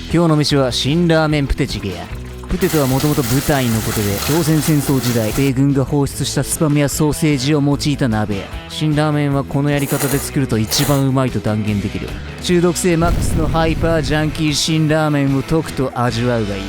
今日の飯は辛ラーメンプテチゲや。プテとはもともと部隊のことで、朝鮮戦争時代米軍が放出したスパムやソーセージを用いた鍋や。辛ラーメンはこのやり方で作ると一番うまいと断言できる。中毒性マックスのハイパージャンキー辛ラーメンをとくと味わうがいい。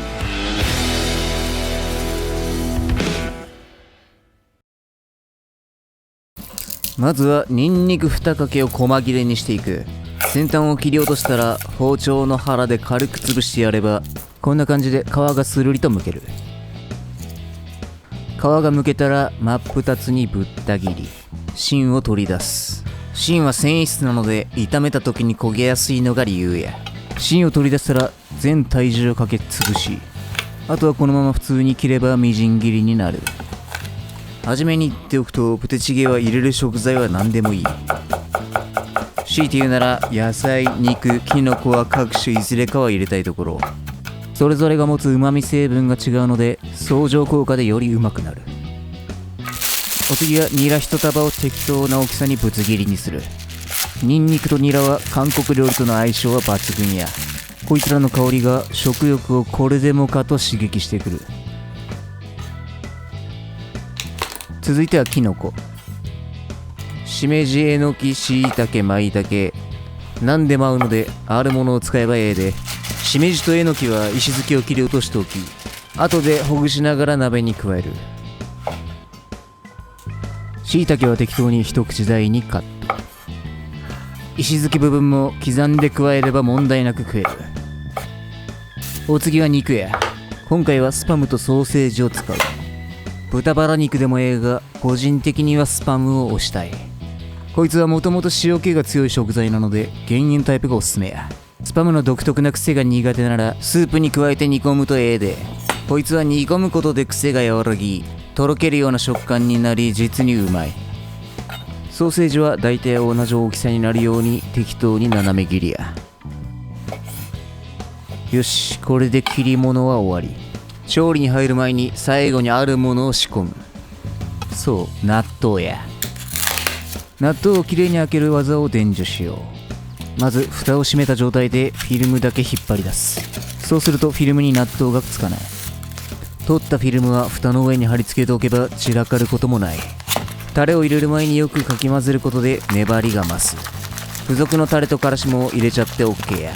まずはニンニク2かけを細切れにしていく。先端を切り落としたら包丁の腹で軽く潰してやれば、こんな感じで皮がスルリと剥ける。皮が剥けたら真っ二つにぶった切り、芯を取り出す。芯は繊維質なので炒めた時に焦げやすいのが理由や。芯を取り出したら全体重をかけ潰し、あとはこのまま普通に切ればみじん切りになる。はじめに言っておくと、プテチゲは入れる食材は何でもいい。強いて言うなら野菜、肉、キノコは各種いずれかは入れたいところ。それぞれが持つ旨味成分が違うので相乗効果でよりうまくなる。お次はニラ1束を適当な大きさにぶつ切りにする。ニンニクとニラは韓国料理との相性は抜群や。こいつらの香りが食欲をこれでもかと刺激してくる。続いてはキノコ。しめじ、えのき、しいたけ、まいたけ、何でも合うのであるものを使えばええで。しめじとえのきは石突きを切り落としておき、後でほぐしながら鍋に加える。しいたけは適当に一口大にカット。石突き部分も刻んで加えれば問題なく食える。お次は肉や。今回はスパムとソーセージを使う。豚バラ肉でもええが、個人的にはスパムを推したい。こいつはもともと塩気が強い食材なので減塩タイプがおすすめや。スパムの独特な癖が苦手ならスープに加えて煮込むとええで。こいつは煮込むことで癖が和らぎ、とろけるような食感になり実にうまい。ソーセージは大体同じ大きさになるように適当に斜め切りや。よし、これで切り物は終わり。調理に入る前に最後にあるものを仕込む。そう、納豆や。納豆をきれいに開ける技を伝授しよう。まず蓋を閉めた状態でフィルムだけ引っ張り出す。そうするとフィルムに納豆がつかない。取ったフィルムは蓋の上に貼り付けておけば散らかることもない。タレを入れる前によくかき混ぜることで粘りが増す。付属のタレとからしも入れちゃって OK や。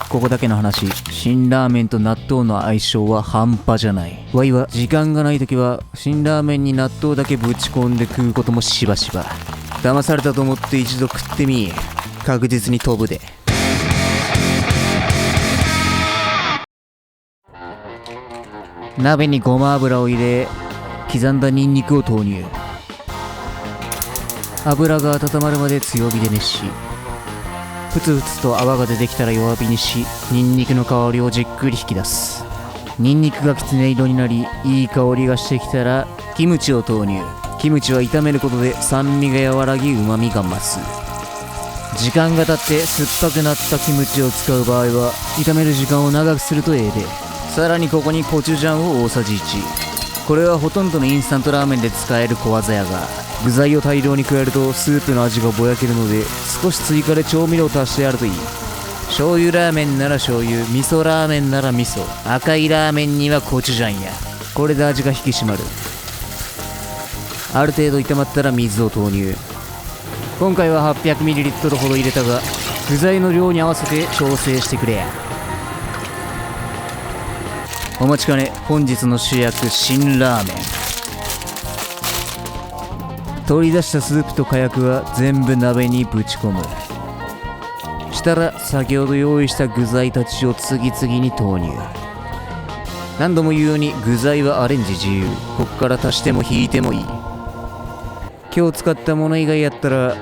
ここだけの話、辛ラーメンと納豆の相性は半端じゃない。ワイは時間がない時は辛ラーメンに納豆だけぶち込んで食うこともしばしば。騙されたと思って一度食ってみ。確実に飛ぶで。鍋にごま油を入れ、刻んだニンニクを投入。油が温まるまで強火で熱し、ふつふつと泡が出てきたら弱火にし、ニンニクの香りをじっくり引き出す。ニンニクがきつね色になり、いい香りがしてきたらキムチを投入。キムチは炒めることで酸味が和らぎ旨味が増す。時間が経って酸っぱくなったキムチを使う場合は炒める時間を長くするとええで。さらにここにコチュジャンを大さじ1。これはほとんどのインスタントラーメンで使える小技やが、具材を大量に加えるとスープの味がぼやけるので少し追加で調味料を足してやるといい。醤油ラーメンなら醤油、味噌ラーメンなら味噌、赤いラーメンにはコチュジャンや。これで味が引き締まる。ある程度炒まったら水を投入。今回は 800ml ほど入れたが、具材の量に合わせて調整してくれや。お待ちかね、本日の主役辛ラーメン。取り出したスープと火薬は全部鍋にぶち込む。したら先ほど用意した具材たちを次々に投入。何度も言うように具材はアレンジ自由。こっから足しても引いてもいい。今日使ったもの以外やったら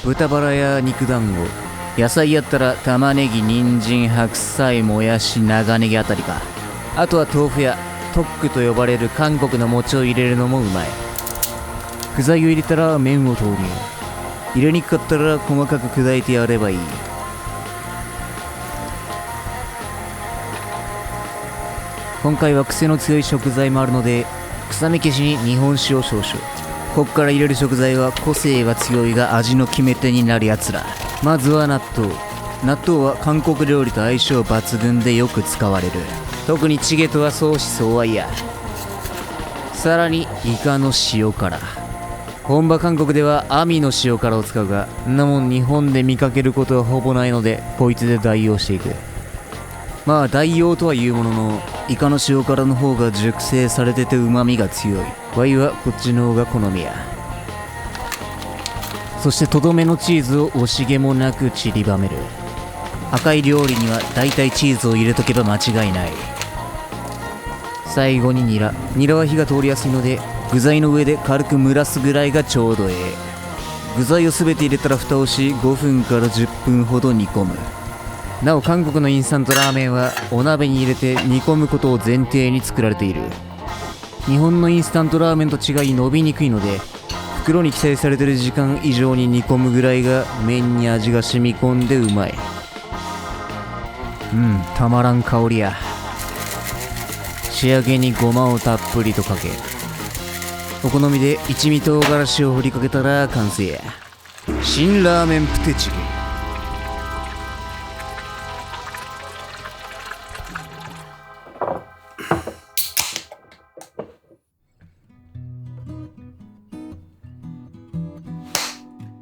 豚バラや肉団子、野菜やったら玉ねぎ、人参、白菜、もやし、長ネギあたりか。あとは豆腐やトックと呼ばれる韓国の餅を入れるのもうまい。具材を入れたら麺を投入。入れにくかったら細かく砕いてやればいい。今回は癖の強い食材もあるので臭み消しに日本酒を少々。こっから入れる食材は個性が強いが味の決め手になるやつら。まずは納豆。納豆は韓国料理と相性抜群でよく使われる。特にチゲとは相思相愛や。さらにイカの塩辛。本場韓国では網の塩辛を使うが、んなもん日本で見かけることはほぼないので、こいつで代用していく。まあ代用とは言うものの、イカの塩辛の方が熟成されてて旨味が強い。ワイはこっちの方が好みや。そしてとどめのチーズを惜しげもなく散りばめる。赤い料理にはだいたいチーズを入れとけば間違いない。最後にニラは火が通りやすいので、具材の上で軽く蒸らすぐらいがちょうどええ。具材を全て入れたら蓋をし、5分から10分ほど煮込む。なお韓国のインスタントラーメンはお鍋に入れて煮込むことを前提に作られている。日本のインスタントラーメンと違い伸びにくいので、袋に記載されている時間以上に煮込むぐらいが麺に味が染み込んでうまい。たまらん香りや。仕上げにごまをたっぷりとかけ、お好みで一味唐辛子を振りかけたら完成や。辛ラーメンプテチゲ。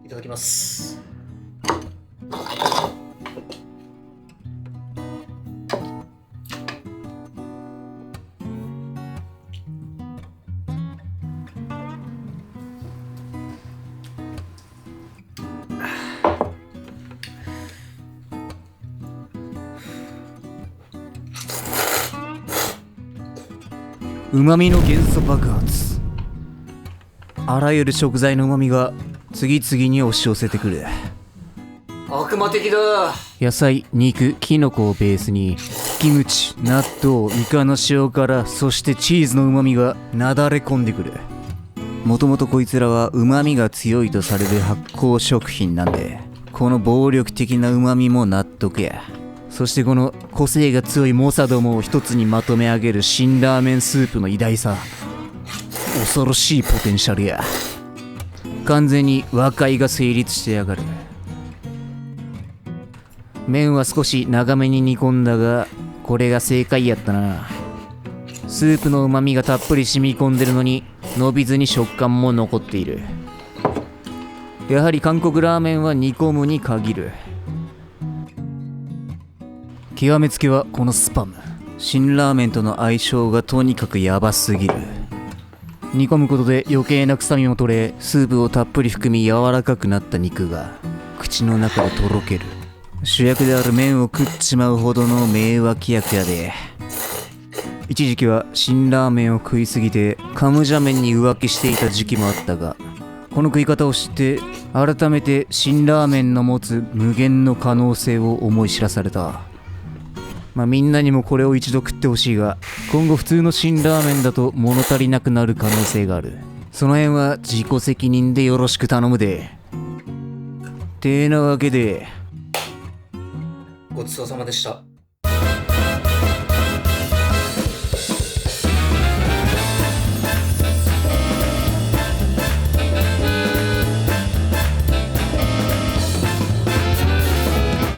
いただきます。旨味の元素爆発。あらゆる食材の旨味が次々に押し寄せてくる。悪魔的だ。野菜、肉、キノコをベースにキムチ、納豆、イカの塩辛、そしてチーズの旨味がなだれ込んでくる。もともとこいつらは旨味が強いとされる発酵食品なんで、この暴力的な旨味も納得や。そしてこの個性が強い猛者どもを一つにまとめ上げる辛ラーメンスープの偉大さ。恐ろしいポテンシャルや。完全に和解が成立してやがる。麺は少し長めに煮込んだが、これが正解やったな。スープの旨味がたっぷり染み込んでるのに伸びずに食感も残っている。やはり韓国ラーメンは煮込むに限る。極めつけはこのスパム。辛ラーメンとの相性がとにかくヤバすぎる。煮込むことで余計な臭みも取れ、スープをたっぷり含み柔らかくなった肉が口の中でとろける。主役である麺を食っちまうほどの名脇役やで。一時期は辛ラーメンを食いすぎてカムジャ麺に浮気していた時期もあったが、この食い方を知って改めて辛ラーメンの持つ無限の可能性を思い知らされた。みんなにもこれを一度食ってほしいが、今後普通の辛ラーメンだと物足りなくなる可能性がある。その辺は自己責任でよろしく頼むで。てなわけで、ごちそうさまでした。